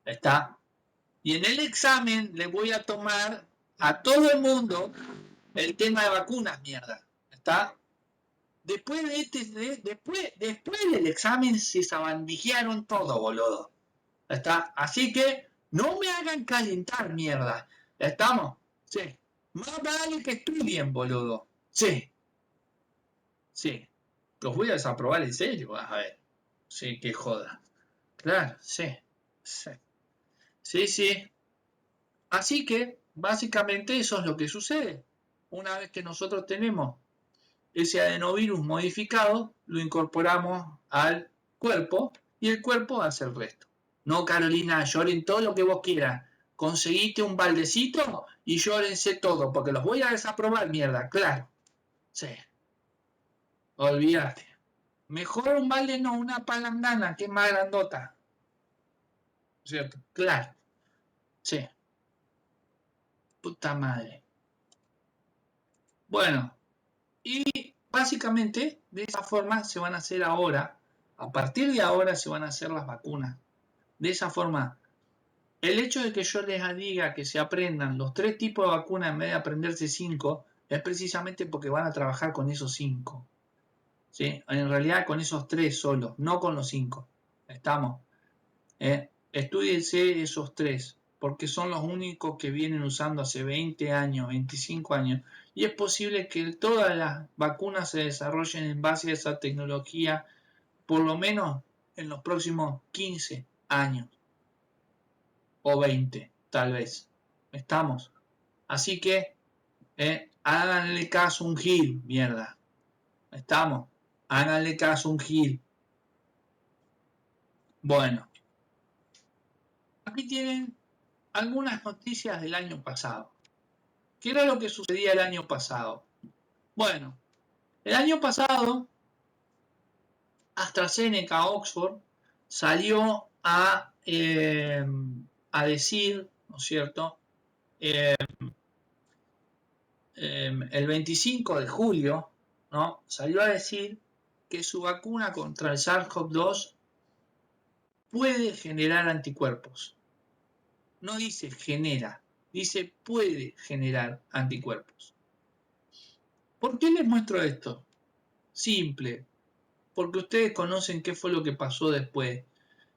¿Está? Y en el examen le voy a tomar a todo el mundo el tema de vacunas, mierda. ¿Está? Después después del examen se sabandijearon todo, boludo. ¿Está? Así que no me hagan calentar, mierda. ¿Estamos? Sí. Más vale que estudien, boludo. Sí, sí. Los voy a desaprobar en serio, vas a ver. Sí, que joda. Claro, sí. Sí, sí. Sí. Así que, básicamente, eso es lo que sucede. Una vez que nosotros tenemos ese adenovirus modificado, lo incorporamos al cuerpo y el cuerpo hace el resto. No, Carolina, lloren todo lo que vos quieras. Conseguiste un baldecito y llórense todo, porque los voy a desaprobar, mierda, claro. Sí, olvídate. Mejor un balde no, una palangana, que es más grandota. ¿Cierto? Claro, sí. Puta madre. Bueno, y básicamente de esa forma se van a hacer ahora, a partir de ahora se van a hacer las vacunas. De esa forma, el hecho de que yo les diga que se aprendan los 3 tipos de vacunas en vez de aprenderse 5 es precisamente porque van a trabajar con esos 5. ¿Sí? En realidad con esos 3 solos, no con los 5. ¿Estamos? Estudiense esos 3 porque son los únicos que vienen usando hace 20 años, 25 años. Y es posible que todas las vacunas se desarrollen en base a esa tecnología por lo menos en los próximos 15 años. O 20, tal vez. Estamos. Así que háganle caso a un gil, mierda. Estamos. Háganle caso a un gil. Bueno, aquí tienen algunas noticias del año pasado. ¿Qué era lo que sucedía el año pasado? Bueno, el año pasado AstraZeneca Oxford salió a decir, ¿no es cierto? Eh, el 25 de julio, ¿no? Salió a decir que su vacuna contra el SARS-CoV-2 puede generar anticuerpos. No dice genera, dice puede generar anticuerpos. ¿Por qué les muestro esto? Simple, porque ustedes conocen qué fue lo que pasó después.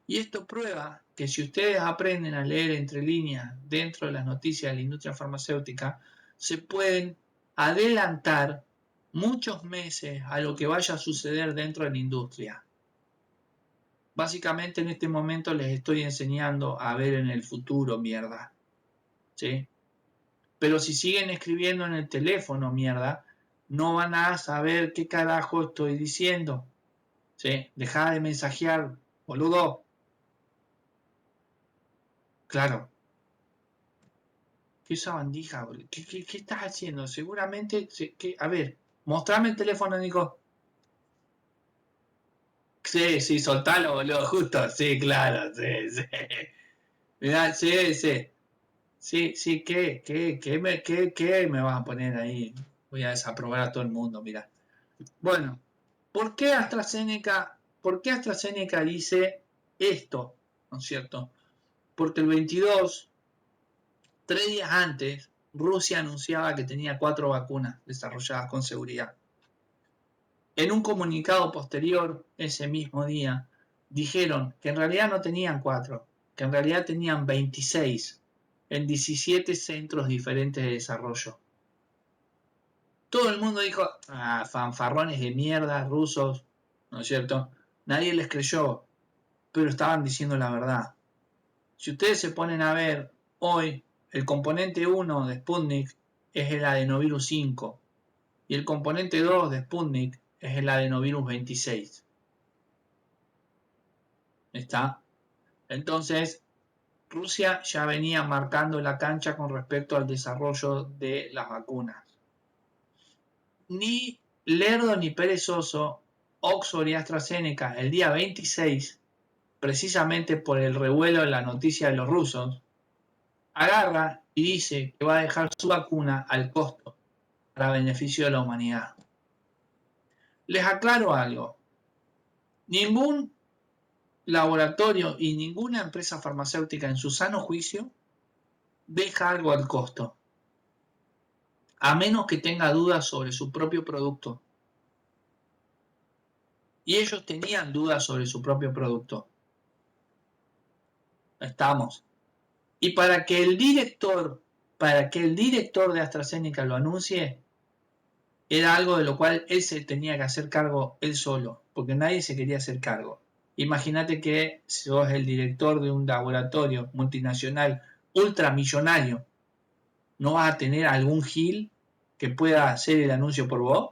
Y esto prueba que si ustedes aprenden a leer entre líneas dentro de las noticias de la industria farmacéutica, se pueden adelantar muchos meses a lo que vaya a suceder dentro de la industria. Básicamente en este momento les estoy enseñando a ver en el futuro, mierda. ¿Sí? Pero si siguen escribiendo en el teléfono, mierda, no van a saber qué carajo estoy diciendo. ¿Sí? Dejá de mensajear, boludo. Claro. ¿Qué sabandija? ¿Qué estás haciendo? Seguramente, a ver, mostrame el teléfono, Nico. Sí, sí, soltalo, boludo, justo. Sí, claro, sí, sí. Mirá, sí, sí. Sí, sí, ¿qué me vas a poner ahí? Voy a desaprobar a todo el mundo, mira. Bueno, por qué AstraZeneca dice esto? ¿No es cierto? Porque el 22, 3 días antes, Rusia anunciaba que tenía 4 vacunas desarrolladas con seguridad. En un comunicado posterior, ese mismo día, dijeron que en realidad no tenían 4, que en realidad tenían 26 en 17 centros diferentes de desarrollo. Todo el mundo dijo, fanfarrones de mierda, rusos, ¿no es cierto? Nadie les creyó, pero estaban diciendo la verdad. Si ustedes se ponen a ver hoy, el componente 1 de Sputnik es el adenovirus 5 y el componente 2 de Sputnik es el adenovirus 26. ¿Está? Entonces, Rusia ya venía marcando la cancha con respecto al desarrollo de las vacunas. Ni lerdo ni perezoso, Oxford y AstraZeneca el día 26, precisamente por el revuelo de la noticia de los rusos, agarra y dice que va a dejar su vacuna al costo para beneficio de la humanidad. Les aclaro algo, ningún laboratorio y ninguna empresa farmacéutica en su sano juicio deja algo al costo, a menos que tenga dudas sobre su propio producto. Y ellos tenían dudas sobre su propio producto. Estamos. Y para que el director de AstraZeneca lo anuncie, era algo de lo cual él se tenía que hacer cargo él solo, porque nadie se quería hacer cargo. Imagínate que sos el director de un laboratorio multinacional ultramillonario, ¿no vas a tener algún gil que pueda hacer el anuncio por vos?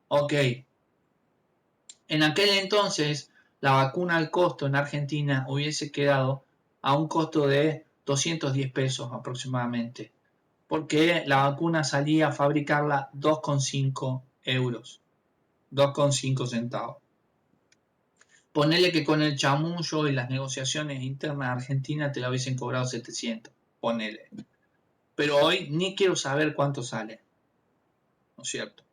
Ok. En aquel entonces, la vacuna al costo en Argentina hubiese quedado a un costo de 210 pesos aproximadamente, porque la vacuna salía a fabricarla 2,5 euros, 2,5 centavos. Ponele que con el chamullo y las negociaciones internas de Argentina te la hubiesen cobrado 700, ponele. Pero hoy ni quiero saber cuánto sale, ¿no es cierto?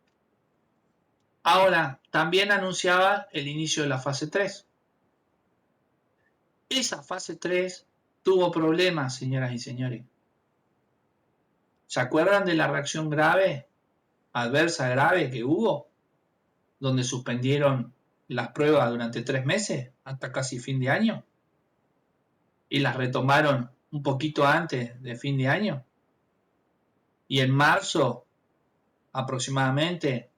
Ahora, también anunciaba el inicio de la fase 3. Esa fase 3 tuvo problemas, señoras y señores. ¿Se acuerdan de la reacción grave, adversa grave que hubo? Donde suspendieron las pruebas durante 3 meses, hasta casi fin de año. Y las retomaron un poquito antes de fin de año. Y en marzo, aproximadamente,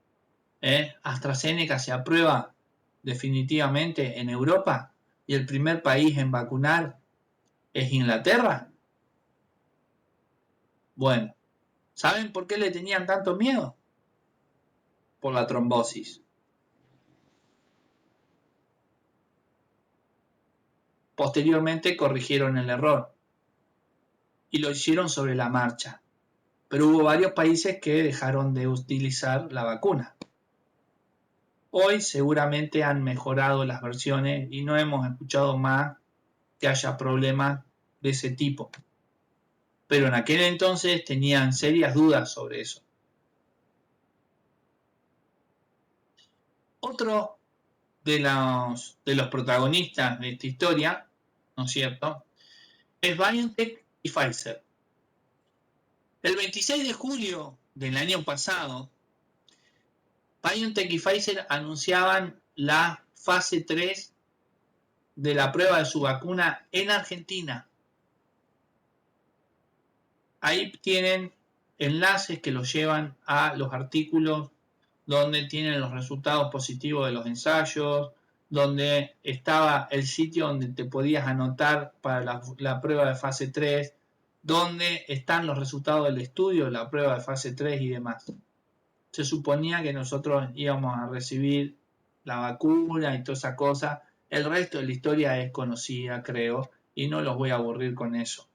AstraZeneca se aprueba definitivamente en Europa. Y el primer país en vacunar es Inglaterra. Bueno, ¿saben por qué le tenían tanto miedo? Por la trombosis. Posteriormente corrigieron el error y lo hicieron sobre la marcha, pero hubo varios países que dejaron de utilizar la vacuna. Hoy seguramente han mejorado las versiones y no hemos escuchado más que haya problemas de ese tipo, pero en aquel entonces tenían serias dudas sobre eso. Otro de los protagonistas de esta historia, ¿no es cierto?, es BioNTech y Pfizer. El 26 de julio del año pasado, BioNTech y Pfizer anunciaban la fase 3 de la prueba de su vacuna en Argentina. Ahí tienen enlaces que los llevan a los artículos donde tienen los resultados positivos de los ensayos, donde estaba el sitio donde te podías anotar para la prueba de fase 3, donde están los resultados del estudio, la prueba de fase 3 y demás. Se suponía que nosotros íbamos a recibir la vacuna y toda esa cosa. El resto de la historia es conocida, creo, y no los voy a aburrir con eso.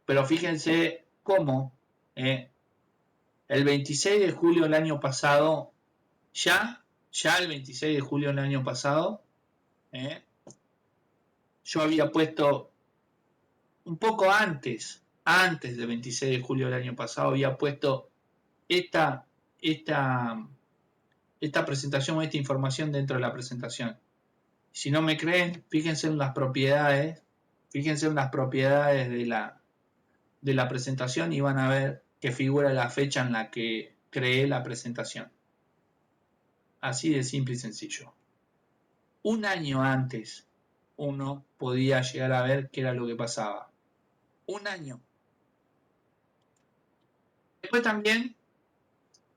Pero fíjense cómo el 26 de julio del año pasado, ya el 26 de julio del año pasado, yo había puesto un poco antes del 26 de julio del año pasado, había puesto esta presentación o esta información dentro de la presentación. Si no me creen, fíjense en las propiedades de la presentación y van a ver que figura la fecha en la que creé la presentación. Así de simple y sencillo. Un año antes uno podía llegar a ver qué era lo que pasaba. Un año. Después también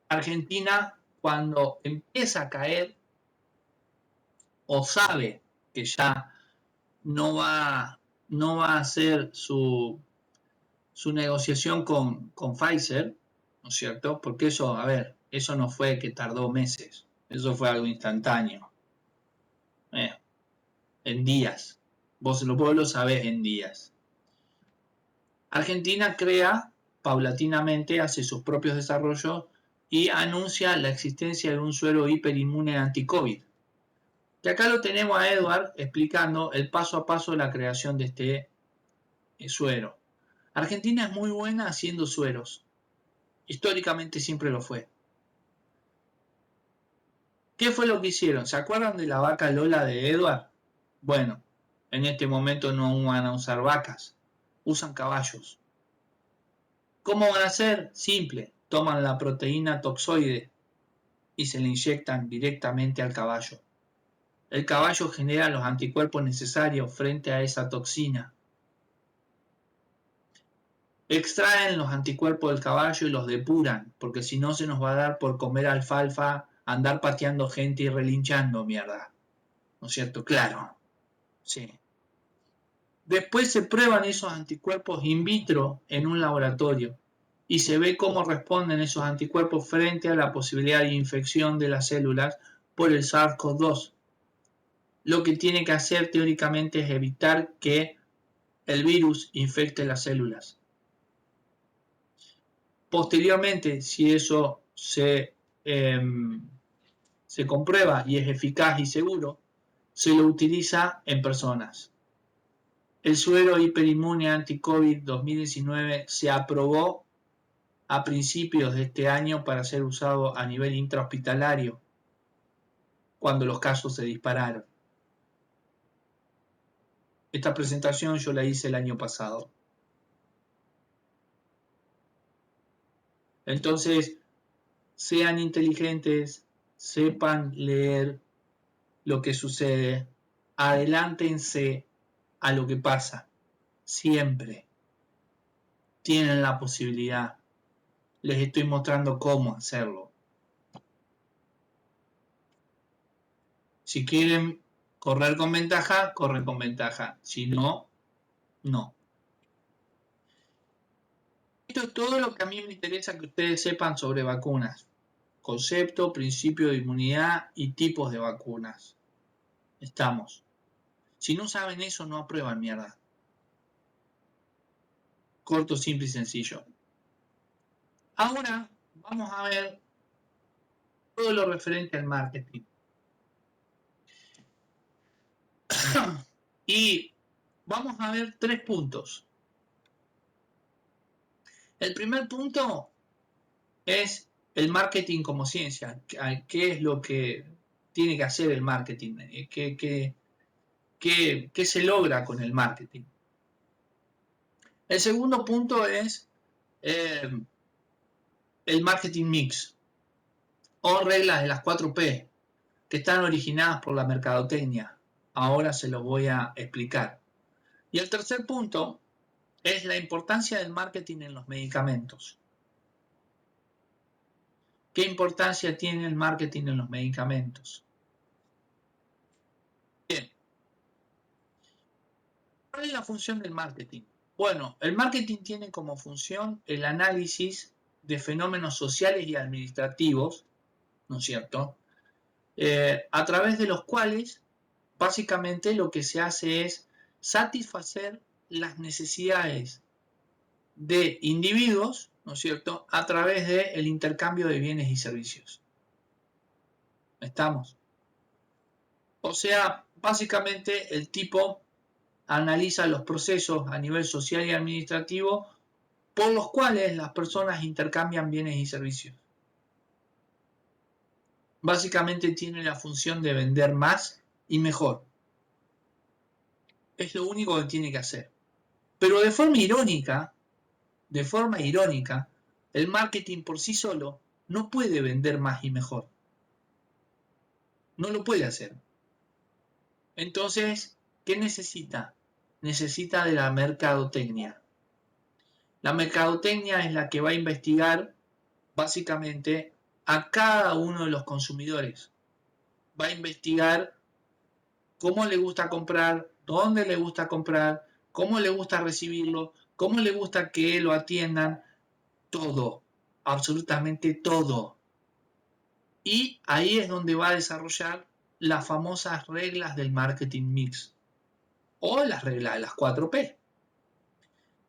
Argentina, cuando empieza a caer o sabe que ya no va a hacer su negociación con Pfizer, ¿no es cierto? Porque eso, a ver, eso no fue que tardó meses, eso fue algo instantáneo, en días. Vos lo sabés en días. Argentina crea paulatinamente, hace sus propios desarrollos y anuncia la existencia de un suero hiperinmune anti-COVID. Y acá lo tenemos a Edward explicando el paso a paso de la creación de este suero. Argentina es muy buena haciendo sueros. Históricamente siempre lo fue. ¿Qué fue lo que hicieron? ¿Se acuerdan de la vaca Lola de Edward? Bueno, en este momento no van a usar vacas, usan caballos. ¿Cómo van a hacer? Simple. toman la proteína toxoide y se la inyectan directamente al caballo. El caballo genera los anticuerpos necesarios frente a esa toxina. Extraen los anticuerpos del caballo y los depuran, porque si no se nos va a dar por comer alfalfa, andar pateando gente y relinchando mierda. ¿No es cierto? Claro. Sí. Después se prueban esos anticuerpos in vitro en un laboratorio y se ve cómo responden esos anticuerpos frente a la posibilidad de infección de las células por el SARS-CoV-2. Lo que tiene que hacer teóricamente es evitar que el virus infecte las células. Posteriormente, si eso se comprueba y es eficaz y seguro, se lo utiliza en personas. El suero hiperinmune anti-COVID 2019 se aprobó a principios de este año para ser usado a nivel intrahospitalario cuando los casos se dispararon. Esta presentación yo la hice el año pasado. Entonces, sean inteligentes, sepan leer lo que sucede, adelántense a lo que pasa, siempre. Tienen la posibilidad. Les estoy mostrando cómo hacerlo. Si quieren correr con ventaja, corren con ventaja. Si no, no. Esto es todo lo que a mí me interesa que ustedes sepan sobre vacunas. Concepto, principio de inmunidad y tipos de vacunas. Estamos. Si no saben eso, no aprueban mierda. Corto, simple y sencillo. Ahora vamos a ver todo lo referente al marketing. Y vamos a ver 3 puntos. El primer punto es el marketing como ciencia. ¿Qué es lo que tiene que hacer el marketing? ¿Qué se logra con el marketing? El segundo punto es el marketing mix o reglas de las 4P que están originadas por la mercadotecnia. Ahora se los voy a explicar. Y el tercer punto es la importancia del marketing en los medicamentos. ¿Qué importancia tiene el marketing en los medicamentos? Bien. ¿Cuál es la función del marketing? Bueno, el marketing tiene como función el análisis de fenómenos sociales y administrativos, ¿no es cierto? A través de los cuales básicamente lo que se hace es satisfacer las necesidades de individuos, ¿no es cierto?, a través del intercambio de bienes y servicios. ¿Estamos? O sea, básicamente el tipo analiza los procesos a nivel social y administrativo por los cuales las personas intercambian bienes y servicios. Básicamente tiene la función de vender más y mejor. Es lo único que tiene que hacer. Pero de forma irónica, el marketing por sí solo no puede vender más y mejor. No lo puede hacer. Entonces, ¿qué necesita? Necesita de la mercadotecnia. La mercadotecnia es la que va a investigar básicamente a cada uno de los consumidores. Va a investigar cómo le gusta comprar, dónde le gusta comprar, cómo le gusta recibirlo, cómo le gusta que lo atiendan, todo, absolutamente todo. Y ahí es donde va a desarrollar las famosas reglas del marketing mix o las reglas de las 4P.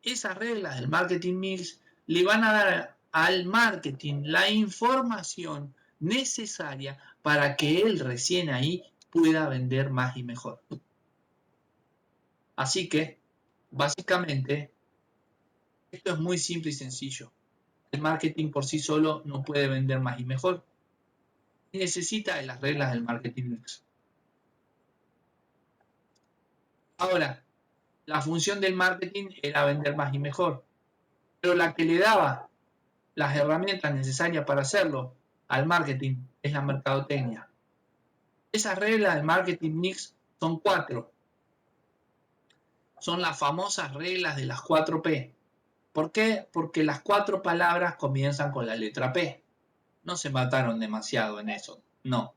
Esas reglas del marketing mix le van a dar al marketing la información necesaria para que él recién ahí pueda vender más y mejor. Así que, básicamente, esto es muy simple y sencillo. El marketing por sí solo no puede vender más y mejor. Necesita de las reglas del marketing mix. Ahora, la función del marketing era vender más y mejor. Pero la que le daba las herramientas necesarias para hacerlo al marketing es la mercadotecnia. Esas reglas del marketing mix son 4. Son las famosas reglas de las 4P. ¿Por qué? Porque las 4 palabras comienzan con la letra P. No se mataron demasiado en eso. No.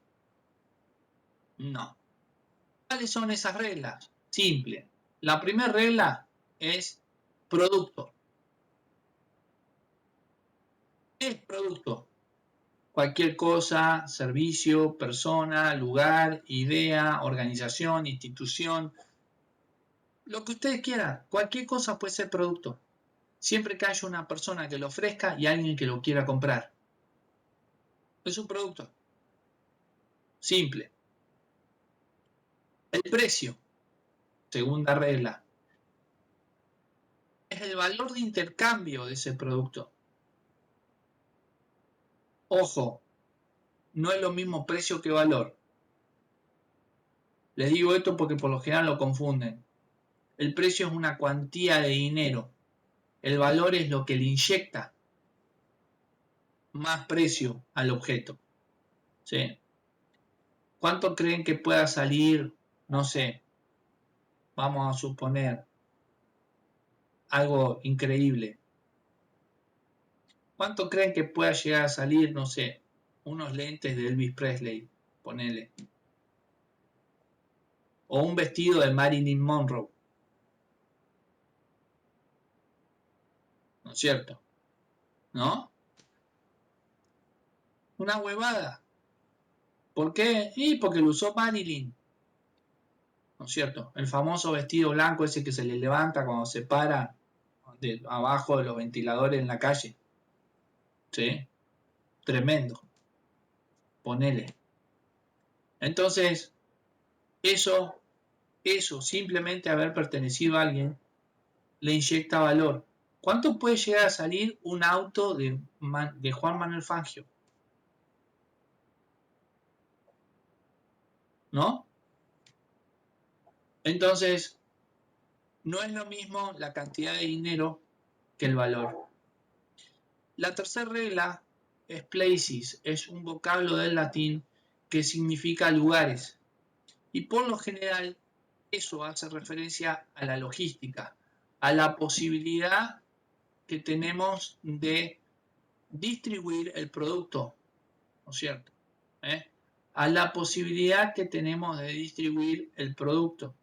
¿Cuáles son esas reglas? Simple. La primera regla es producto. ¿Qué es producto? Cualquier cosa, servicio, persona, lugar, idea, organización, institución, lo que ustedes quieran. Cualquier cosa puede ser producto. Siempre que haya una persona que lo ofrezca y alguien que lo quiera comprar. Es un producto. Simple. El precio, segunda regla, es el valor de intercambio de ese producto. Ojo, no es lo mismo precio que valor. Les digo esto porque por lo general lo confunden. El precio es una cuantía de dinero. El valor es lo que le inyecta más precio al objeto. ¿Sí? ¿Cuánto creen que pueda salir? No sé, vamos a suponer algo increíble. ¿Cuánto creen que pueda llegar a salir, no sé, unos lentes de Elvis Presley? Ponele. O un vestido de Marilyn Monroe. ¿No es cierto? ¿No? Una huevada. ¿Por qué? Y porque lo usó Marilyn. ¿No es cierto? El famoso vestido blanco ese que se le levanta cuando se para abajo de los ventiladores en la calle. ¿Sí? Tremendo. Ponele. Entonces, eso, simplemente haber pertenecido a alguien, le inyecta valor. ¿Cuánto puede llegar a salir un auto de Juan Manuel Fangio? ¿No? Entonces, no es lo mismo la cantidad de dinero que el valor. La tercera regla es places, es un vocablo del latín que significa lugares. Y por lo general, eso hace referencia a la logística, a la posibilidad que tenemos de distribuir el producto, ¿no es cierto? A la posibilidad que tenemos de distribuir el producto.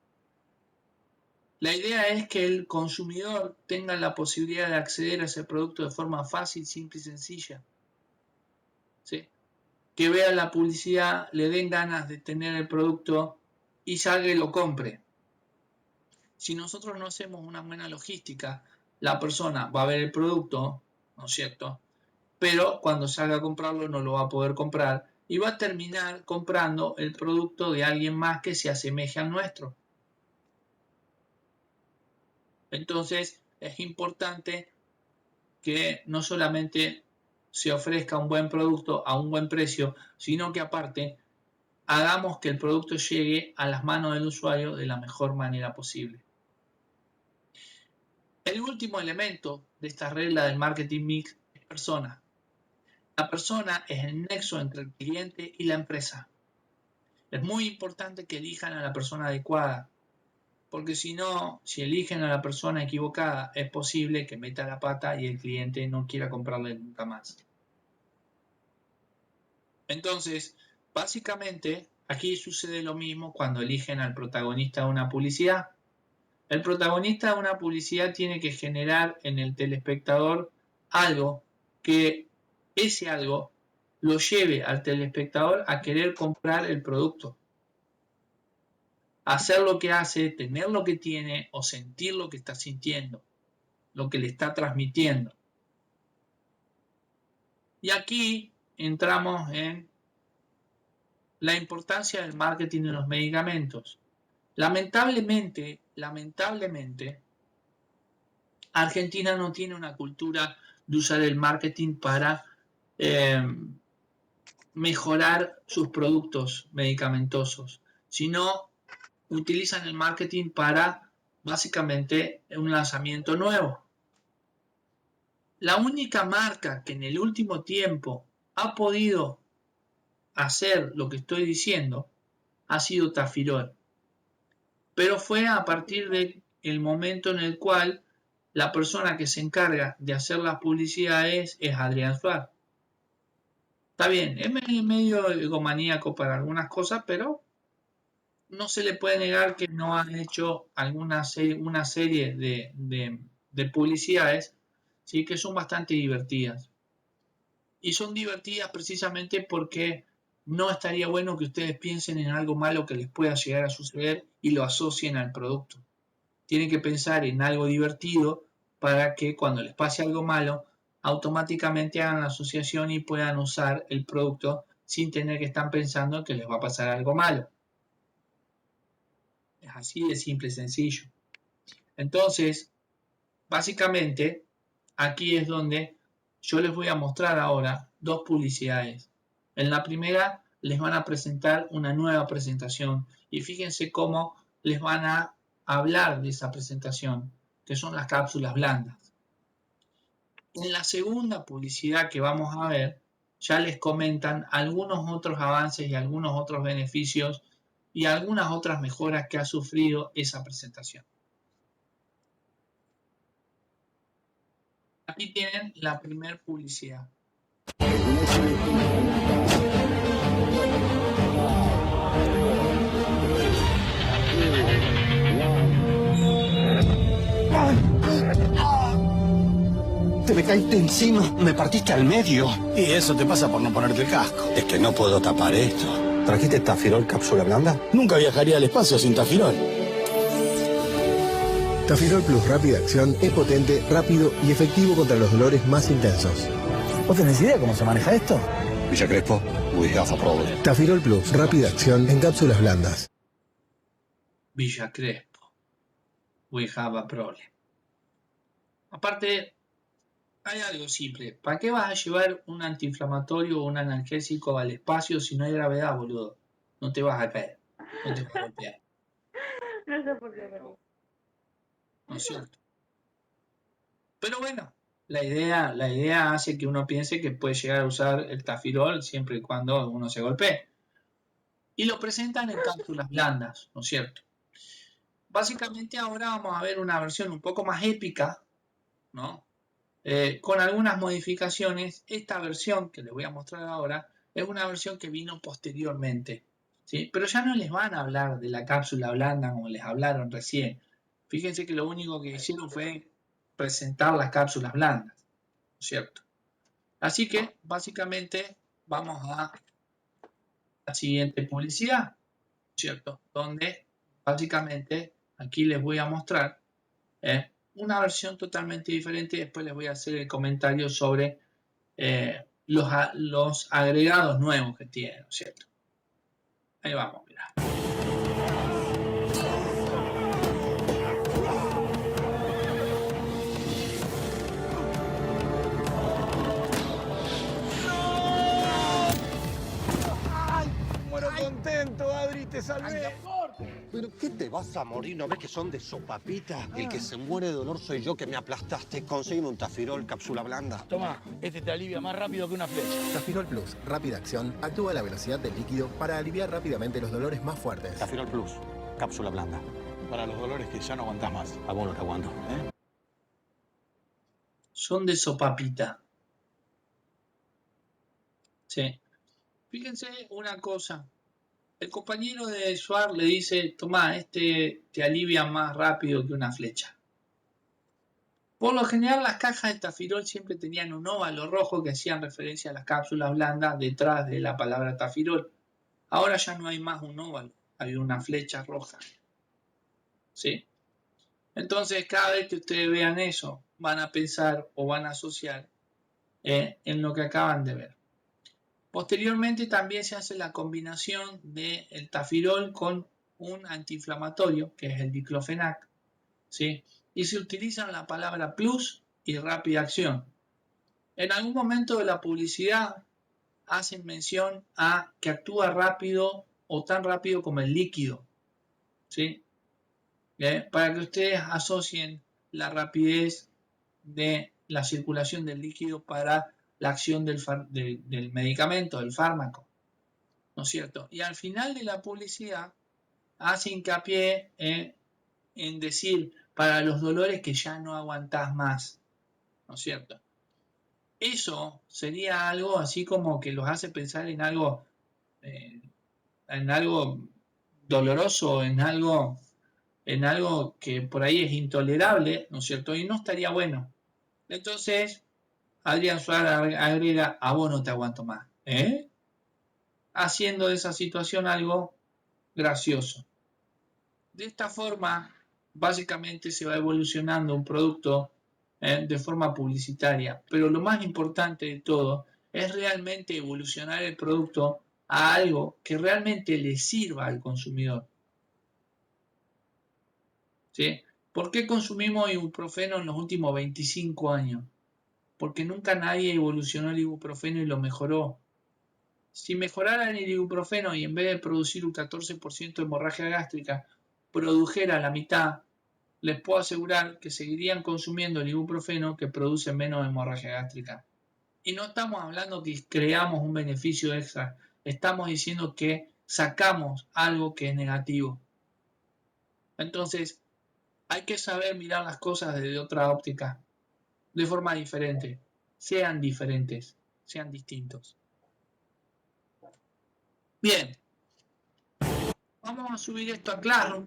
La idea es que el consumidor tenga la posibilidad de acceder a ese producto de forma fácil, simple y sencilla. ¿Sí? Que vea la publicidad, le den ganas de tener el producto y salga y lo compre. Si nosotros no hacemos una buena logística, la persona va a ver el producto, ¿no es cierto? Pero cuando salga a comprarlo no lo va a poder comprar y va a terminar comprando el producto de alguien más que se asemeje al nuestro. Entonces es importante que no solamente se ofrezca un buen producto a un buen precio, sino que aparte hagamos que el producto llegue a las manos del usuario de la mejor manera posible. El último elemento de esta regla del marketing mix es persona. La persona es el nexo entre el cliente y la empresa. Es muy importante que elijan a la persona adecuada, porque si no, si eligen a la persona equivocada, es posible que meta la pata y el cliente no quiera comprarle nunca más. Entonces, básicamente, aquí sucede lo mismo cuando eligen al protagonista de una publicidad. El protagonista de una publicidad tiene que generar en el telespectador algo que ese algo lo lleve al telespectador a querer comprar el producto. Hacer lo que hace, tener lo que tiene o sentir lo que está sintiendo, lo que le está transmitiendo. Y aquí entramos en la importancia del marketing de los medicamentos. Lamentablemente, Argentina no tiene una cultura de usar el marketing para mejorar sus productos medicamentosos, sino utilizan el marketing para básicamente un lanzamiento nuevo. La única marca que en el último tiempo ha podido hacer lo que estoy diciendo ha sido Tafirol, pero fue a partir del momento en el cual la persona que se encarga de hacer las publicidades es Adrián Suárez. Está bien, es medio egomaníaco para algunas cosas, pero no se le puede negar que no han hecho una serie de publicidades, ¿sí? Que son bastante divertidas. Y son divertidas precisamente porque no estaría bueno que ustedes piensen en algo malo que les pueda llegar a suceder y lo asocien al producto. Tienen que pensar en algo divertido para que cuando les pase algo malo, automáticamente hagan la asociación y puedan usar el producto sin tener que estar pensando que les va a pasar algo malo. Es así de simple y sencillo. Entonces, básicamente, aquí es donde yo les voy a mostrar ahora dos publicidades. En la primera les van a presentar una nueva presentación y fíjense cómo les van a hablar de esa presentación, que son las cápsulas blandas. En la segunda publicidad que vamos a ver, ya les comentan algunos otros avances y algunos otros beneficios y algunas otras mejoras que ha sufrido esa presentación. Aquí tienen la primera publicidad. Te me caíste encima, me partiste al medio. Y eso te pasa por no ponerte el casco. Es que no puedo tapar esto. ¿Trajiste Tafirol cápsula blanda? Nunca viajaría al espacio sin Tafirol. Tafirol Plus Rápida Acción es potente, rápido y efectivo contra los dolores más intensos. ¿Vos tenés idea cómo se maneja esto? Villa Crespo, we have a problem. Tafirol Plus Rápida Acción en cápsulas blandas. Villa Crespo, we have a problem. Aparte, hay algo simple. ¿Para qué vas a llevar un antiinflamatorio o un analgésico al espacio si no hay gravedad, boludo? No te vas a caer. No te vas a golpear. No sé por qué, pero... ¿No es cierto? Pero bueno, la idea hace que uno piense que puede llegar a usar el Tafirol siempre y cuando uno se golpee. Y lo presentan en cápsulas blandas, ¿no es cierto? Básicamente ahora vamos a ver una versión un poco más épica, ¿no? Con algunas modificaciones. Esta versión que les voy a mostrar ahora es una versión que vino posteriormente, ¿sí? Pero ya no les van a hablar de la cápsula blanda como les hablaron recién. Fíjense que lo único que hicieron fue presentar las cápsulas blandas, ¿no es cierto? Así que básicamente vamos a la siguiente publicidad, ¿cierto? Donde básicamente aquí les voy a mostrar una versión totalmente diferente. Después les voy a hacer el comentario sobre los agregados nuevos que tiene, ¿no es cierto? Ahí vamos, mirá. Muero contento, Adri, te salvé. ¿Pero qué te vas a morir? ¿No ves que son de sopapita? El que se muere de dolor soy yo, que me aplastaste. Conseguime un Tafirol cápsula blanda. Toma, este te alivia más rápido que una flecha. Tafirol Plus Rápida Acción actúa a la velocidad del líquido para aliviar rápidamente los dolores más fuertes. Tafirol Plus, cápsula blanda. Para los dolores que ya no aguantás más. Ah, bueno, te aguanto. Son de sopapita. Sí. Fíjense una cosa. El compañero de Suar le dice, tomá, este te alivia más rápido que una flecha. Por lo general las cajas de Tafirol siempre tenían un óvalo rojo que hacían referencia a las cápsulas blandas detrás de la palabra Tafirol. Ahora ya no hay más un óvalo, hay una flecha roja. ¿Sí? Entonces cada vez que ustedes vean eso, van a pensar o van a asociar en lo que acaban de ver. Posteriormente también se hace la combinación del Tafirol con un antiinflamatorio, que es el diclofenac, ¿sí? Y se utilizan la palabra plus y rápida acción. En algún momento de la publicidad hacen mención a que actúa rápido o tan rápido como el líquido, ¿sí? Para que ustedes asocien la rapidez de la circulación del líquido para la acción del medicamento, del fármaco, ¿no es cierto? Y al final de la publicidad hace hincapié en decir para los dolores que ya no aguantás más, ¿no es cierto? Eso sería algo así como que los hace pensar en algo doloroso, en algo que por ahí es intolerable, ¿no es cierto? Y no estaría bueno. Entonces, Adrián Suárez agrega, a vos no te aguanto más, haciendo de esa situación algo gracioso. De esta forma, básicamente se va evolucionando un producto de forma publicitaria, pero lo más importante de todo es realmente evolucionar el producto a algo que realmente le sirva al consumidor. ¿Sí? ¿Por qué consumimos ibuprofeno en los últimos 25 años? Porque nunca nadie evolucionó el ibuprofeno y lo mejoró. Si mejoraran el ibuprofeno y en vez de producir un 14% de hemorragia gástrica, produjera la mitad, les puedo asegurar que seguirían consumiendo el ibuprofeno que produce menos hemorragia gástrica. Y no estamos hablando que creamos un beneficio extra, estamos diciendo que sacamos algo que es negativo. Entonces, hay que saber mirar las cosas desde otra óptica, de forma diferente. Sean diferentes, sean distintos. Bien, vamos a subir esto a Classroom.